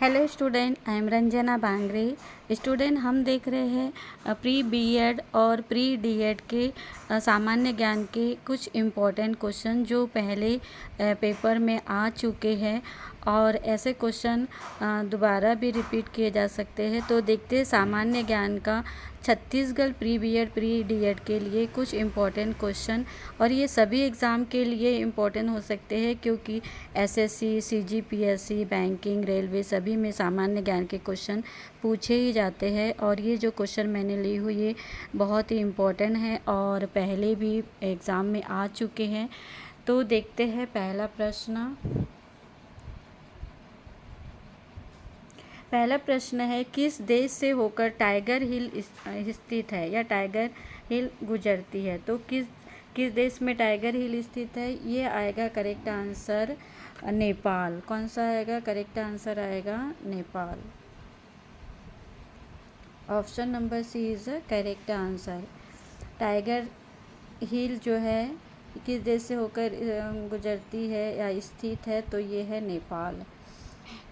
Hello student, I am Ranjana Bangre. Student, हम देख रहे हैं प्री बीएड और प्री डीएड के सामान्य ज्ञान के कुछ इम्पोर्टेंट क्वेश्चन जो पहले पेपर में आ चुके हैं और ऐसे क्वेश्चन दोबारा भी रिपीट किए जा सकते हैं। तो देखते हैं सामान्य ज्ञान का Chhattisgarh pre BEd pre DEd के लिए कुछ इम्पोर्टेंट क्वेश्चन, और ये सभी एग्ज़ाम के लिए इम्पोर्टेंट हो सकते हैं क्योंकि एसएससी, सीजीपीएससी, बैंकिंग, रेलवे सभी में सामान्य ज्ञान के क्वेश्चन पूछे ही जाते हैं। और ये जो क्वेश्चन मैंने ली हुई ये बहुत ही इम्पोर्टेंट है और पहले भी एग्ज़ाम में आ चुके हैं। तो देखते हैं पहला प्रश्न। पहला प्रश्न है, किस देश से होकर टाइगर हिल स्थित है या टाइगर हिल गुजरती है? तो किस देश में टाइगर हिल स्थित है? ये आएगा करेक्ट आंसर नेपाल। कौन सा आएगा? करेक्ट आंसर आएगा Nepal. Option number C is correct answer. Tiger Hill जो है किस देश से होकर गुजरती है या स्थित है? तो ये है नेपाल।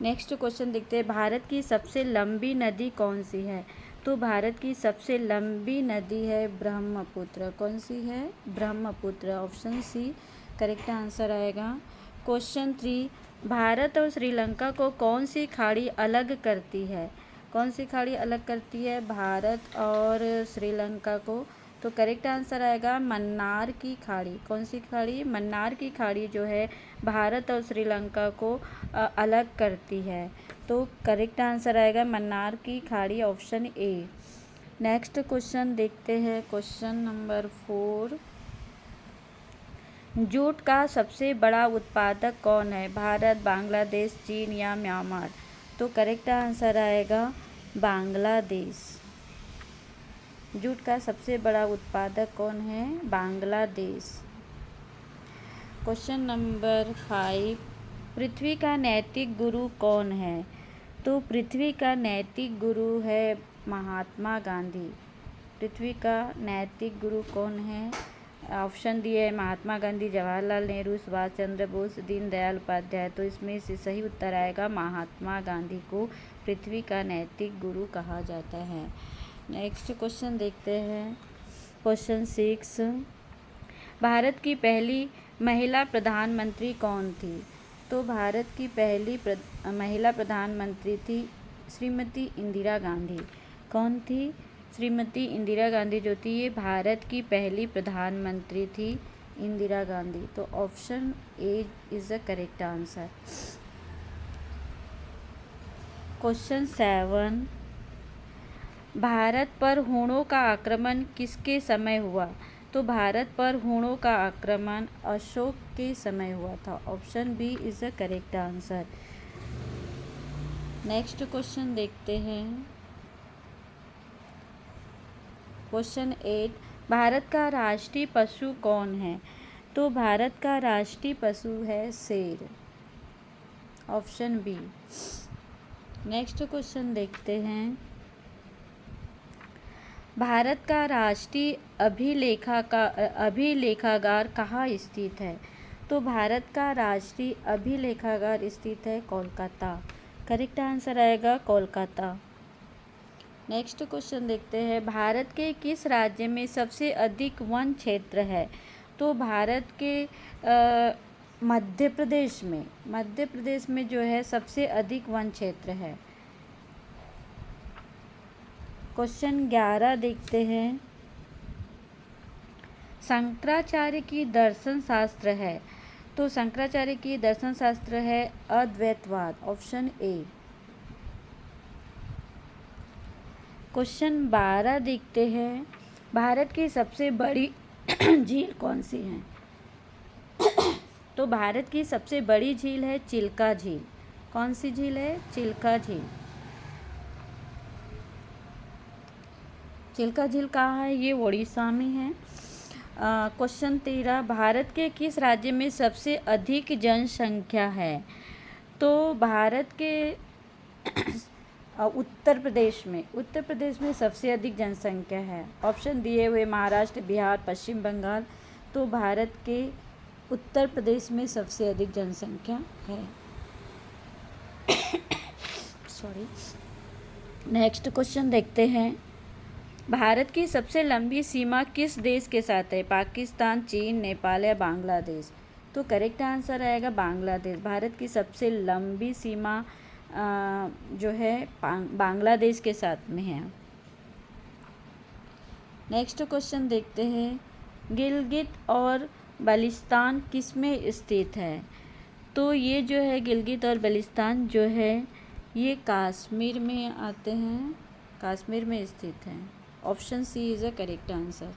नेक्स्ट क्वेश्चन देखते हैं, भारत की सबसे लंबी नदी कौन सी है? तो भारत की सबसे लंबी नदी है ब्रह्मपुत्र। कौन सी है? Brahmaputra. Option C correct answer आएगा। क्वेश्चन 3, भारत और श्रीलंका को कौन सी खाड़ी अलग करती है? कौन सी खाड़ी अलग करती है भारत और श्रीलंका को? तो करेक्ट आंसर आएगा मन्नार की खाड़ी। कौन सी खाड़ी? मन्नार की खाड़ी जो है भारत और श्रीलंका को अलग करती है। तो करेक्ट आंसर आएगा मन्नार की खाड़ी, ऑप्शन ए। नेक्स्ट क्वेश्चन देखते हैं, क्वेश्चन नंबर 4। जूट का सबसे बड़ा उत्पादक कौन है? भारत, बांग्लादेश, चीन या म्यांमार? तो करेक्ट आंसर आएगा बांग्लादेश। जूट का सबसे बड़ा उत्पादक कौन है? बांग्लादेश। क्वेश्चन नंबर 5, पृथ्वी का नैतिक गुरु कौन है? तो पृथ्वी का नैतिक गुरु है महात्मा गांधी। पृथ्वी का नैतिक गुरु कौन है? ऑप्शन दिए है महात्मा गांधी, जवाहरलाल नेहरू, सुभाष चंद्र बोस, दीनदयाल उपाध्याय। तो इसमें से सही उत्तर आएगा महात्मा गांधी को पृथ्वी का नैतिक गुरु कहा जाता है। नेक्स्ट क्वेश्चन देखते हैं, क्वेश्चन 6, भारत की पहली महिला प्रधानमंत्री कौन थी? तो भारत की पहली महिला प्रधानमंत्री थी श्रीमती इंदिरा गांधी। कौन थी? श्रीमती इंदिरा गांधी जो थी ये भारत की पहली प्रधानमंत्री थी, इंदिरा गांधी। तो option A is the correct answer. Question 7, Bharat पर हूणों का आक्रमण किसके समय हुआ? तो भारत पर हूणों का आक्रमण अशोक के समय हुआ था। Option B is the correct answer. Next question देखते हैं, क्वेश्चन 8, भारत का राष्ट्रीय पशु कौन है? तो भारत का राष्ट्रीय पशु है शेर। Option B. नेक्स्ट क्वेश्चन देखते हैं, भारत का राष्ट्रीय अभिलेखागार कहाँ स्थित है? तो भारत का राष्ट्रीय अभिलेखागार स्थित है कोलकाता। करेक्ट आंसर आएगा कोलकाता। नेक्स्ट क्वेश्चन देखते हैं, भारत के किस राज्य में सबसे अधिक वन क्षेत्र है? तो भारत के मध्य प्रदेश में जो है सबसे अधिक वन क्षेत्र है। क्वेश्चन 11 देखते हैं, शंकराचार्य की दर्शन शास्त्र है। तो शंकराचार्य की दर्शन शास्त्र है अद्वैतवाद। Option A. क्वेश्चन 12 देखते हैं, भारत की सबसे बड़ी झील कौन सी है? तो भारत की सबसे बड़ी झील है चिल्का झील। कौन सी झील है? चिल्का झील। चिल्का झील कहाँ है? ये उड़ीसा में है। क्वेश्चन 13, भारत के किस राज्य में सबसे अधिक जनसंख्या है? तो भारत के उत्तर प्रदेश में सबसे अधिक जनसंख्या है। ऑप्शन दिए हुए महाराष्ट्र, बिहार, पश्चिम बंगाल। तो भारत के उत्तर प्रदेश में सबसे अधिक जनसंख्या है। सॉरी। नेक्स्ट क्वेश्चन देखते हैं। भारत की सबसे लंबी सीमा किस देश के साथ है? पाकिस्तान, चीन, नेपाल या बांग्लादेश? तो करेक्ट आंसर आएगा बांग्लादेश। भारत की सबसे लंबी सीमा जो है बांग्लादेश के साथ में है। नेक्स्ट क्वेश्चन देखते हैं। गिलगित और बल्तिस्तान किस में स्थित है? तो ये जो है गिलगित और बल्तिस्तान जो है ये कश्मीर में आते हैं, कश्मीर में स्थित हैं। Option C is a correct answer.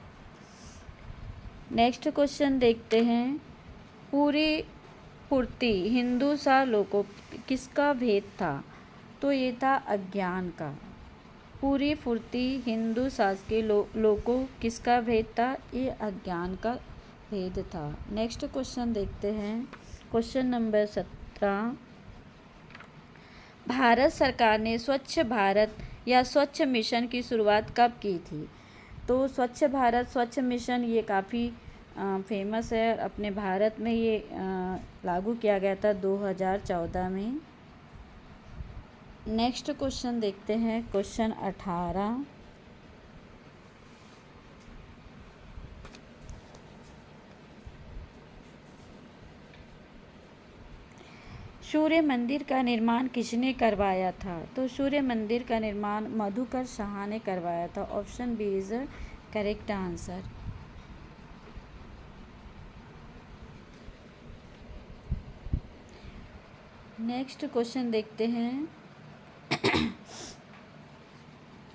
Next question देखते हैं। पूरी पूर्ति हिंदू सा लोगों किसका भेद था? तो ये था अज्ञान का। पूरी फुर्ती हिंदू सास के लोगों किसका भेद था? ये अज्ञान का भेद था। नेक्स्ट क्वेश्चन देखते हैं। Question number 17। भारत सरकार ने स्वच्छ भारत या स्वच्छ मिशन की शुरुआत कब की थी? तो स्वच्छ भारत स्वच्छ मिशन ये काफ़ी फेमस है। अपने भारत में ये लागू किया गया था 2014 में। नेक्स्ट क्वेश्चन देखते हैं। क्वेश्चन 18। सूर्य मंदिर का निर्माण किसने करवाया था? तो सूर्य मंदिर का निर्माण मधुकर शाह ने करवाया था। Option B is correct answer. Next question देखते हैं।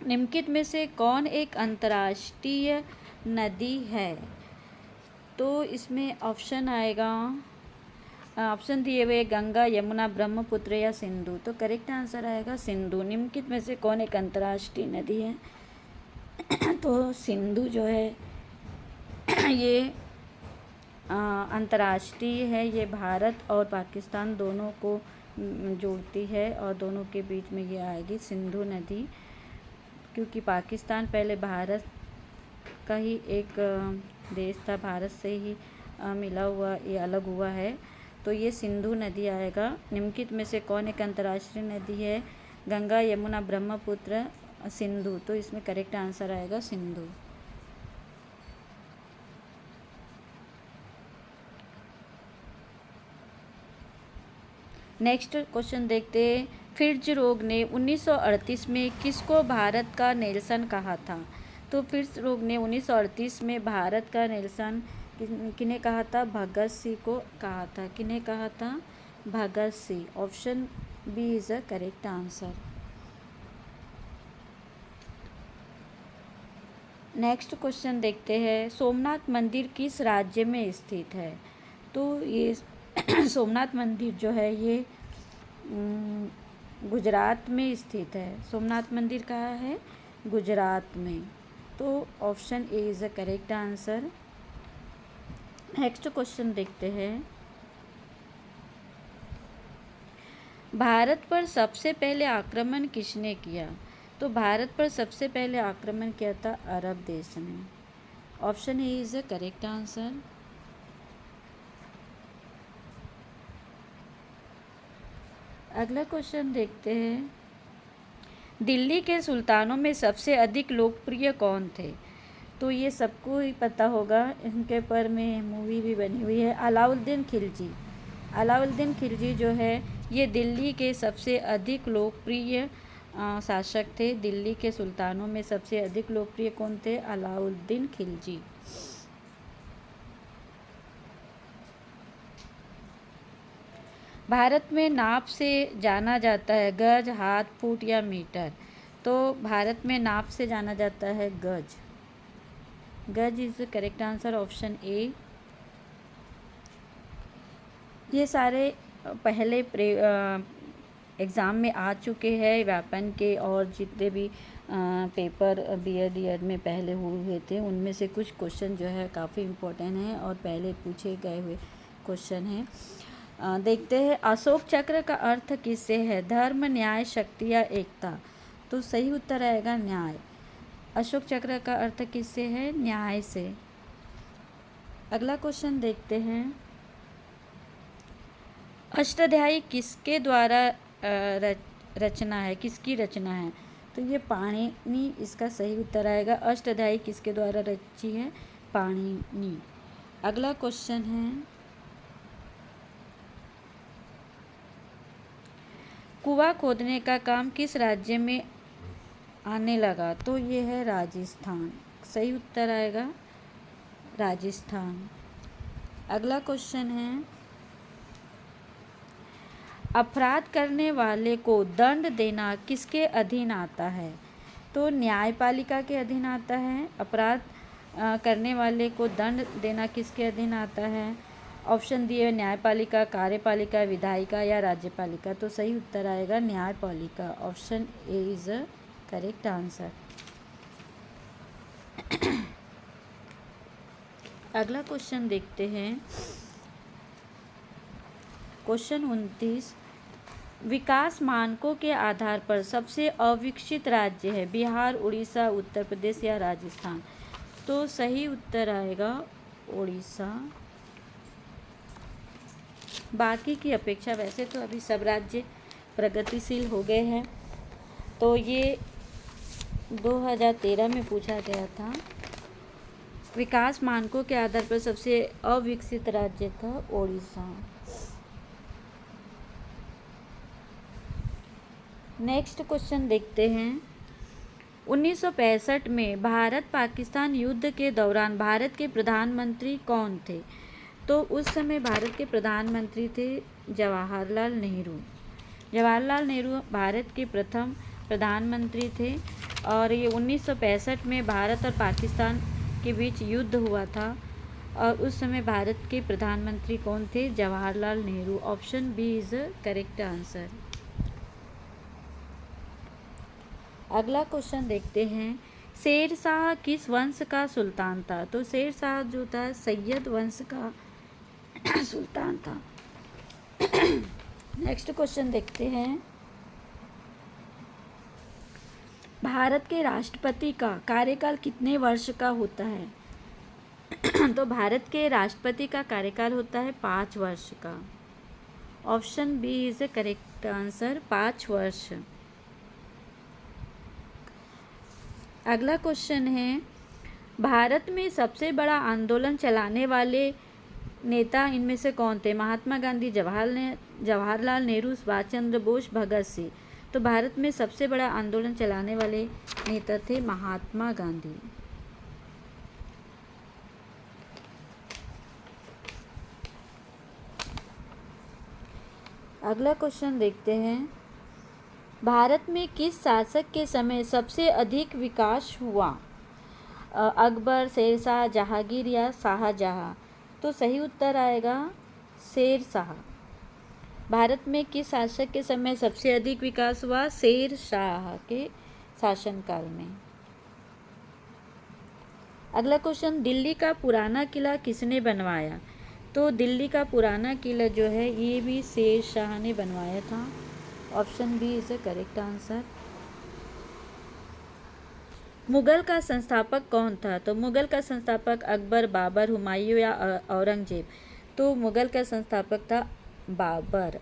निम्नलिखित में से कौन एक अंतर्राष्ट्रीय नदी है? तो इसमें ऑप्शन आएगा, ऑप्शन दिए हुए गंगा, यमुना, ब्रह्मपुत्र या सिंधु। तो करेक्ट आंसर आएगा सिंधु। निम्नलिखित में से कौन एक अंतर्राष्ट्रीय नदी है? तो सिंधु जो है ये अंतर्राष्ट्रीय है। ये भारत और पाकिस्तान दोनों को जोड़ती है और दोनों के बीच में ये आएगी सिंधु नदी, क्योंकि पाकिस्तान पहले भारत का ही एक देश था, भारत से ही मिला हुआ ये अलग हुआ है। तो ये सिंधु नदी आएगा। निम्नलिखित में से कौन एक अंतर्राष्ट्रीय नदी है? गंगा, यमुना, ब्रह्मपुत्र, सिंधु। तो इसमें करेक्ट आंसर आएगा सिंधु। नेक्स्ट क्वेश्चन देखते हैं। फिट्ज रोग ने 1938 में किसको भारत का नेल्सन कहा था? तो फिट्ज रोग ने 1938 में भारत का नेल्सन किन्हें कहा था? भगत सिंह को कहा था। किन्हें कहा था? Bhagat Singh. Option B is a correct answer. Next question देखते हैं। सोमनाथ मंदिर किस राज्य में स्थित है? तो ये सोमनाथ मंदिर जो है ये गुजरात में स्थित है। सोमनाथ मंदिर कहाँ है? गुजरात में। तो option A is a correct answer. Next question देखते हैं। भारत पर सबसे पहले आक्रमण किसने किया? तो भारत पर सबसे पहले आक्रमण किया था अरब देश ने। Option A is a correct answer. अगला क्वेश्चन देखते हैं। दिल्ली के सुल्तानों में सबसे अधिक लोकप्रिय कौन थे? तो ये सबको ही पता होगा, इनके ऊपर में मूवी भी बनी हुई है। अलाउद्दीन खिलजी। अलाउद्दीन खिलजी जो है ये दिल्ली के सबसे अधिक लोकप्रिय शासक थे। दिल्ली के सुल्तानों में सबसे अधिक लोकप्रिय कौन थे? अलाउद्दीन खिलजी। भारत में नाप से जाना जाता है गज, हाथ, फुट या मीटर? तो भारत में नाप से जाना जाता है गज। गज is the correct answer. Option A. ये सारे पहले एग्ज़ाम में आ चुके हैं व्याकरण के, और जितने भी पेपर बी.एड डी.एड में पहले हुए थे उनमें से कुछ क्वेश्चन जो है काफ़ी इम्पोर्टेंट हैं और पहले पूछे गए हुए क्वेश्चन हैं। देखते हैं। अशोक चक्र का अर्थ किससे है? धर्म, न्याय, शक्ति या एकता? तो सही उत्तर आएगा न्याय। अशोक चक्र का अर्थ किससे है? न्याय से। अगला क्वेश्चन देखते हैं। अष्टाध्यायी किसके द्वारा रचना है, किसकी रचना है? तो ये पाणिनि इसका सही उत्तर आएगा। अष्टाध्यायी किसके द्वारा रची है? पाणिनि। अगला क्वेश्चन है, कुआं खोदने का काम किस राज्य में आने लगा? तो ये है राजस्थान। सही उत्तर आएगा राजस्थान। अगला क्वेश्चन है, अपराध करने वाले को दंड देना किसके अधीन आता है? तो न्यायपालिका के अधीन आता है। अपराध करने वाले को दंड देना किसके अधीन आता है? ऑप्शन दिए, न्यायपालिका, कार्यपालिका, विधायिका या राज्यपालिका। तो सही उत्तर आएगा न्यायपालिका। Option A is a correct answer. अगला क्वेश्चन देखते हैं, क्वेश्चन 29, विकास मानकों के आधार पर सबसे अविकसित राज्य है बिहार, उड़ीसा, उत्तर प्रदेश या राजस्थान? तो सही उत्तर आएगा उड़ीसा। बाकी की अपेक्षा वैसे तो अभी सब राज्य प्रगतिशील हो गए हैं। तो ये 2013 में पूछा गया था। विकास मानकों के आधार पर सबसे अविकसित राज्य था उड़ीसा। नेक्स्ट क्वेश्चन देखते हैं, 1965 में भारत पाकिस्तान युद्ध के दौरान भारत के प्रधानमंत्री कौन थे? तो उस समय भारत के प्रधानमंत्री थे जवाहरलाल नेहरू। जवाहरलाल नेहरू भारत के प्रथम प्रधानमंत्री थे और ये 1965 में भारत और पाकिस्तान के बीच युद्ध हुआ था और उस समय भारत के प्रधानमंत्री कौन थे? Jawaharlal Nehru. Option B is correct answer. अगला क्वेश्चन देखते हैं, शेर शाह किस वंश का सुल्तान था? तो शेर शाह जो था सैयद वंश का सुल्तान था। नेक्स्ट क्वेश्चन देखते हैं, भारत के राष्ट्रपति का कार्यकाल कितने वर्ष का होता है? तो भारत के राष्ट्रपति का कार्यकाल होता है 5 वर्ष का। Option B is the correct answer, 5 वर्ष। अगला क्वेश्चन है, भारत में सबसे बड़ा आंदोलन चलाने वाले नेता इनमें से कौन थे? महात्मा गांधी, जवाहरलाल नेहरू, सुभाष चंद्र बोस, भगत सिंह। तो भारत में सबसे बड़ा आंदोलन चलाने वाले नेता थे महात्मा गांधी। अगला क्वेश्चन देखते हैं, भारत में किस शासक के समय सबसे अधिक विकास हुआ? अकबर, शेरशाह, जहांगीर या शाहजहां? तो सही उत्तर आएगा शेरशाह। भारत में किस शासक के समय सबसे अधिक विकास हुआ? शेरशाह के शासनकाल में। अगला क्वेश्चन, दिल्ली का पुराना किला किसने बनवाया? तो दिल्ली का पुराना किला जो है ये भी शेरशाह ने बनवाया था। Option B is the correct answer. Mughal का संस्थापक कौन था? तो मुगल का संस्थापक अकबर, बाबर, हुमायूं या औरंगजेब? तो मुगल का संस्थापक था बाबर।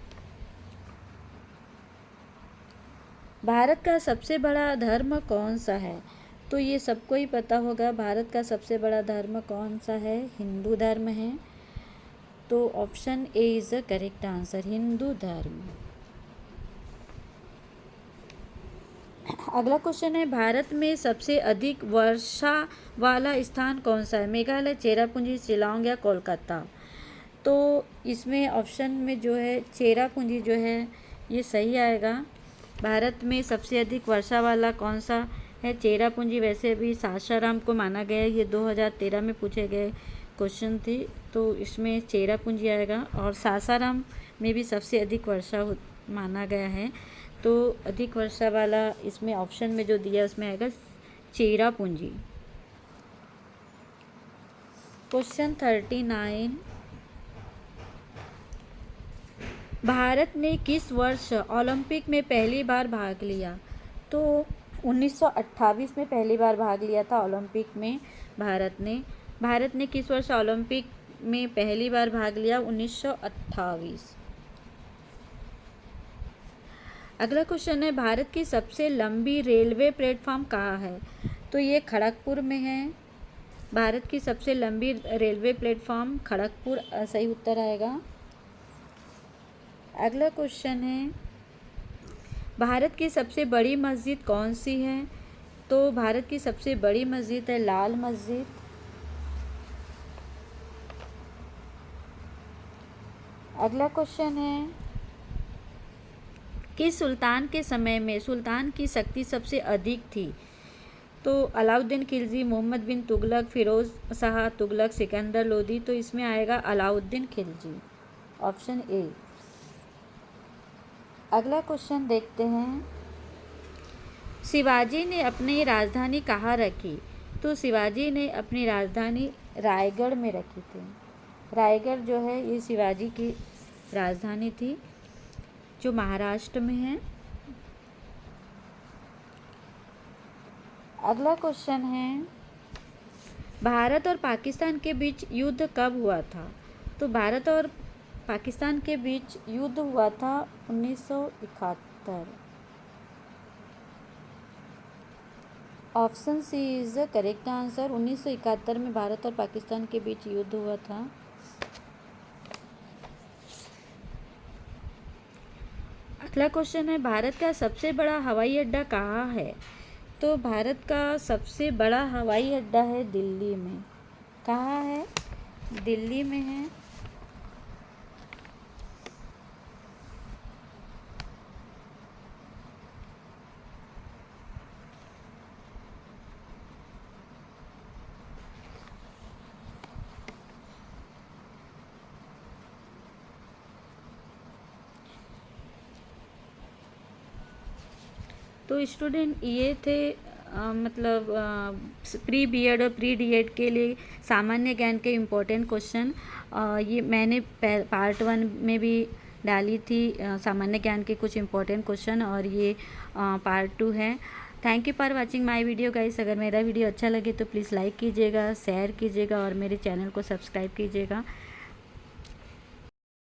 भारत का सबसे बड़ा धर्म कौन सा है? तो ये सबको ही पता होगा, भारत का सबसे बड़ा धर्म कौन सा है? हिंदू धर्म है। तो option A is the correct answer, Hindu धर्म। अगला क्वेश्चन है, भारत में सबसे अधिक वर्षा वाला स्थान कौन सा है? मेघालय, चेरापूंजी, शिलांग या कोलकाता? तो इसमें ऑप्शन में जो है चेरापूंजी जो है ये सही आएगा। भारत में सबसे अधिक वर्षा वाला कौन सा है? चेरापूंजी। वैसे भी सासाराम को माना गया है, ये 2013 में पूछे गए क्वेश्चन थे, तो इसमें चेरापूंजी आएगा। और सासाराम में भी सबसे अधिक वर्षा माना गया है, तो अधिक वर्षा वाला इसमें ऑप्शन में जो दिया उसमें आएगा चेरापूंजी। क्वेश्चन 39, भारत ने किस वर्ष ओलंपिक में पहली बार भाग लिया? तो 1928 में पहली बार भाग लिया था ओलंपिक में भारत ने किस वर्ष ओलंपिक में पहली बार भाग लिया? 1928। अगला क्वेश्चन है, भारत की सबसे लंबी रेलवे प्लेटफॉर्म कहाँ है? तो ये खड़गपुर में है। भारत की सबसे लंबी रेलवे प्लेटफॉर्म खड़गपुर सही उत्तर आएगा। अगला क्वेश्चन है, भारत की सबसे बड़ी मस्जिद कौन सी है? तो भारत की सबसे बड़ी मस्जिद है लाल मस्जिद। अगला क्वेश्चन है, किस सुल्तान के समय में सुल्तान की शक्ति सबसे अधिक थी? तो अलाउद्दीन खिलजी, मोहम्मद बिन तुगलक, फिरोज शाह तुगलक, सिकंदर लोदी। तो इसमें आएगा अलाउद्दीन खिलजी, ऑप्शन ए। अगला क्वेश्चन देखते हैं, शिवाजी ने अपनी राजधानी कहाँ रखी? तो शिवाजी ने अपनी राजधानी रायगढ़ में रखी थी। रायगढ़ जो है ये शिवाजी की राजधानी थी, जो महाराष्ट्र में है। अगला क्वेश्चन है, भारत और पाकिस्तान के बीच युद्ध कब हुआ था? तो भारत और पाकिस्तान के बीच युद्ध हुआ था 1971। Option C is the correct answer. 1971 में भारत और पाकिस्तान के बीच युद्ध हुआ था। अगला क्वेश्चन है, भारत का सबसे बड़ा हवाई अड्डा कहाँ है? तो भारत का सबसे बड़ा हवाई अड्डा है दिल्ली में। कहाँ है? दिल्ली में है। तो स्टूडेंट ये थे मतलब प्री बीएड और प्री डीएड के लिए सामान्य ज्ञान के इम्पोर्टेंट क्वेश्चन। ये मैंने पार्ट 1 में भी डाली थी सामान्य ज्ञान के कुछ इम्पोर्टेंट क्वेश्चन, और ये पार्ट 2 है। Thank you for watching my video guys. अगर मेरा वीडियो अच्छा लगे तो प्लीज़ लाइक कीजिएगा, शेयर कीजिएगा और मेरे चैनल को सब्सक्राइब कीजिएगा।